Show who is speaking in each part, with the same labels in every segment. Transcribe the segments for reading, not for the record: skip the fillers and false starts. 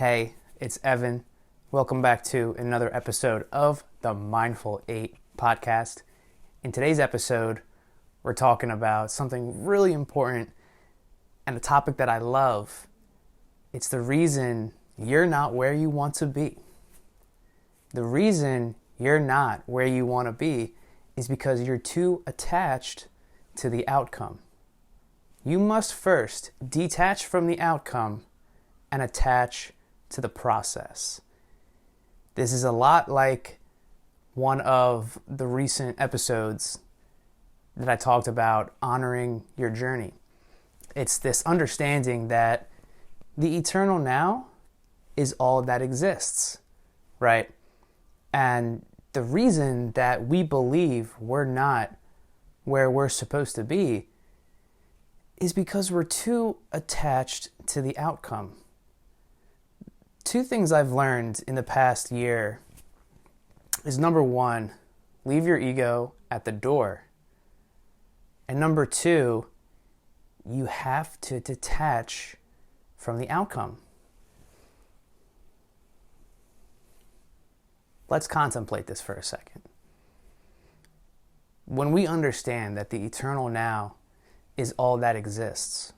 Speaker 1: Hey, it's Evan. Welcome back to another episode of the Mindful 8 podcast. In today's episode, we're talking about something really important and a topic that I love. It's the reason you're not where you want to be. The reason you're not where you want to be is because you're too attached to the outcome. You must first detach from the outcome and attach to the process. This is a lot like one of the recent episodes that I talked about honoring your journey. It's this understanding that the eternal now is all that exists, right? And the reason that we believe we're not where we're supposed to be is because we're too attached to the outcome. Two things I've learned in the past year is number one, leave your ego at the door. And number two, you have to detach from the outcome. Let's contemplate this for a second. When we understand that the eternal now is all that exists,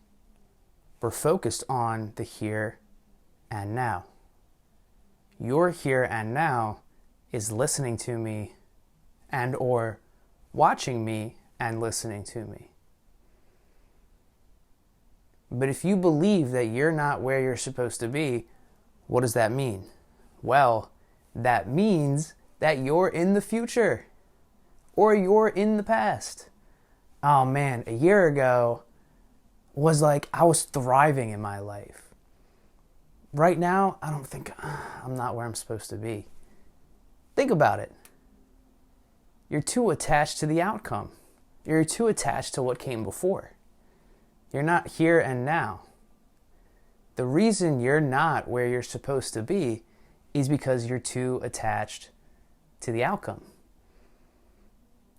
Speaker 1: we're focused on the here and now. Your here and now is listening to me and or watching me and listening to me. But if you believe that you're not where you're supposed to be, what does that mean? Well, that means that you're in the future or you're in the past. Oh man, a year ago was like I was thriving in my life. Right now, I don't think I'm not where I'm supposed to be. Think about it. You're too attached to the outcome. You're too attached to what came before. You're not here and now. The reason you're not where you're supposed to be is because you're too attached to the outcome.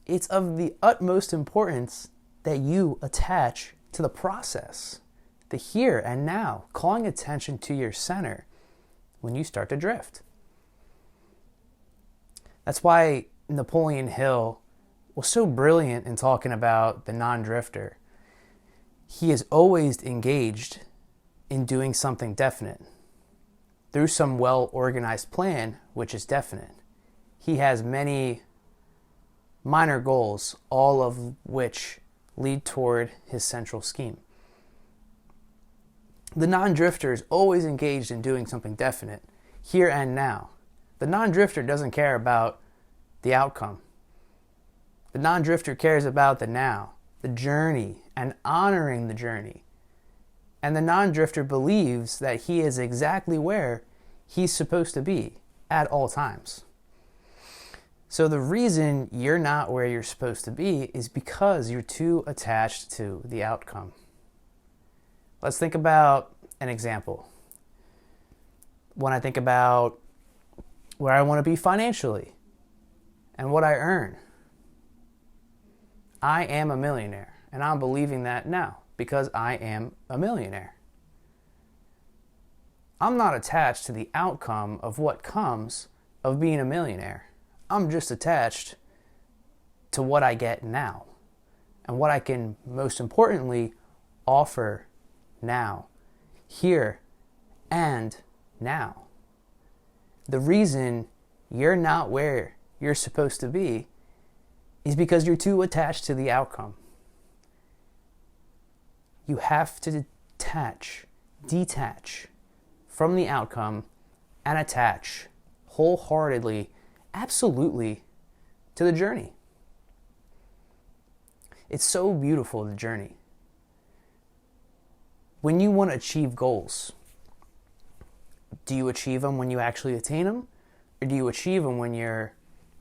Speaker 1: It's of the utmost importance that you attach to the process, the here and now, calling attention to your center when you start to drift. That's why Napoleon Hill was so brilliant in talking about the non-drifter. He is always engaged in doing something definite through some well-organized plan, which is definite. He has many minor goals, all of which lead toward his central scheme. The non-drifter is always engaged in doing something definite, here and now. The non-drifter doesn't care about the outcome. The non-drifter cares about the now, the journey, and honoring the journey. And the non-drifter believes that he is exactly where he's supposed to be at all times. So the reason you're not where you're supposed to be is because you're too attached to the outcome. Let's think about an example. When I think about where I want to be financially and what I earn, I am a millionaire, and I'm believing that now because I am a millionaire. I'm not attached to the outcome of what comes of being a millionaire. I'm just attached to what I get now and what I can, most importantly, offer now, here and now. The reason you're not where you're supposed to be is because you're too attached to the outcome. You have to detach from the outcome and attach wholeheartedly, absolutely, to the journey. It's so beautiful, the journey. When you want to achieve goals, do you achieve them when you actually attain them? Or do you achieve them when you're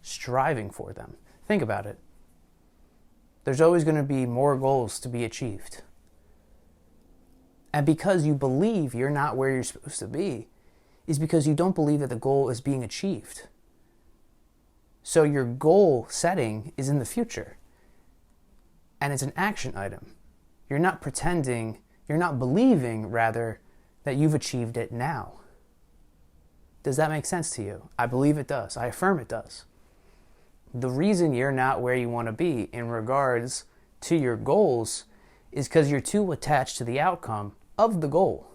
Speaker 1: striving for them? Think about it. There's always going to be more goals to be achieved. And because you believe you're not where you're supposed to be, is because you don't believe that the goal is being achieved. So your goal setting is in the future. And it's an action item. You're not pretending, you're not believing, rather, that you've achieved it now. Does that make sense to you? I believe it does. I affirm it does. The reason you're not where you want to be in regards to your goals is because you're too attached to the outcome of the goal.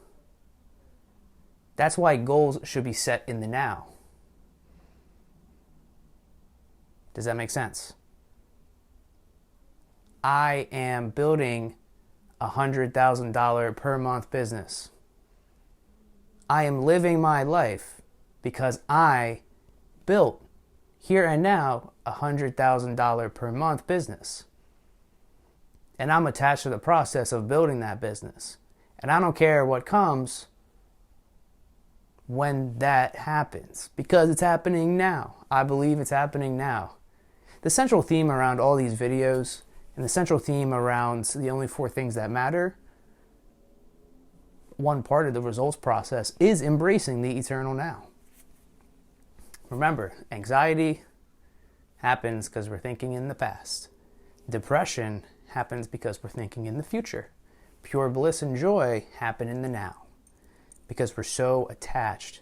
Speaker 1: That's why goals should be set in the now. Does that make sense? I am building a $100,000 per month business. I am living my life because I built here and now a $100,000 per month business. And I'm attached to the process of building that business. And I don't care what comes when that happens, because it's happening now. I believe it's happening now. The central theme around all these videos and the central theme around the only 4 things that matter, one part of the results process is embracing the eternal now. Remember, anxiety happens because we're thinking in the past. Depression happens because we're thinking in the future. Pure bliss and joy happen in the now because we're so attached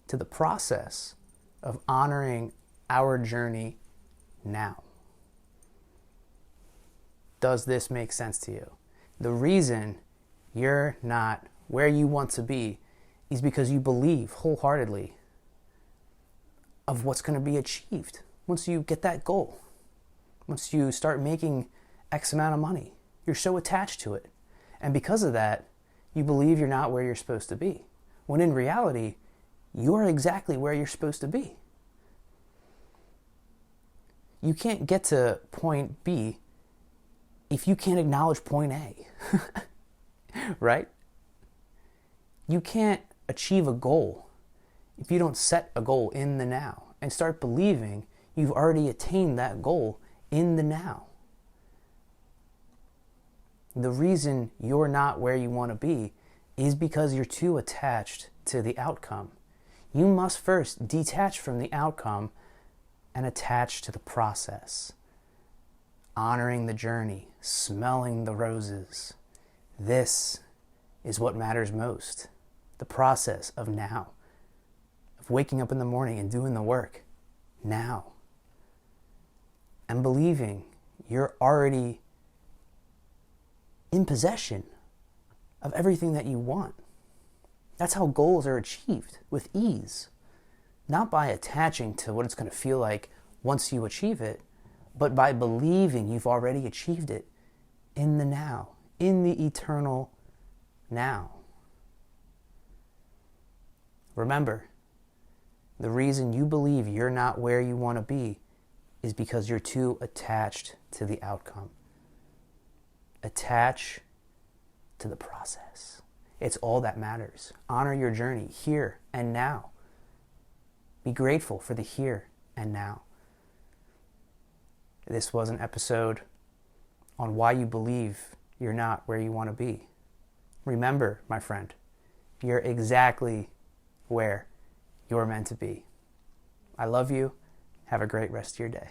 Speaker 1: to the process of honoring our journey now. Does this make sense to you? The reason you're not where you want to be is because you believe wholeheartedly of what's going to be achieved once you get that goal. Once you start making X amount of money, you're so attached to it. And because of that, you believe you're not where you're supposed to be. When in reality, you're exactly where you're supposed to be. You can't get to point B if you can't acknowledge point A. Right? You can't achieve a goal if you don't set a goal in the now and start believing you've already attained that goal in the now. The reason you're not where you want to be is because you're too attached to the outcome. You must first detach from the outcome and attach to the process. Honoring the journey, smelling the roses. This is what matters most. The process of now. Of waking up in the morning and doing the work now. And believing you're already in possession of everything that you want. That's how goals are achieved, with ease. Not by attaching to what it's going to feel like once you achieve it, but by believing you've already achieved it in the now, in the eternal now. Remember, the reason you believe you're not where you want to be is because you're too attached to the outcome. Attach to the process. It's all that matters. Honor your journey here and now. Be grateful for the here and now. This was an episode on why you believe you're not where you want to be. Remember, my friend, you're exactly where you're meant to be. I love you. Have a great rest of your day.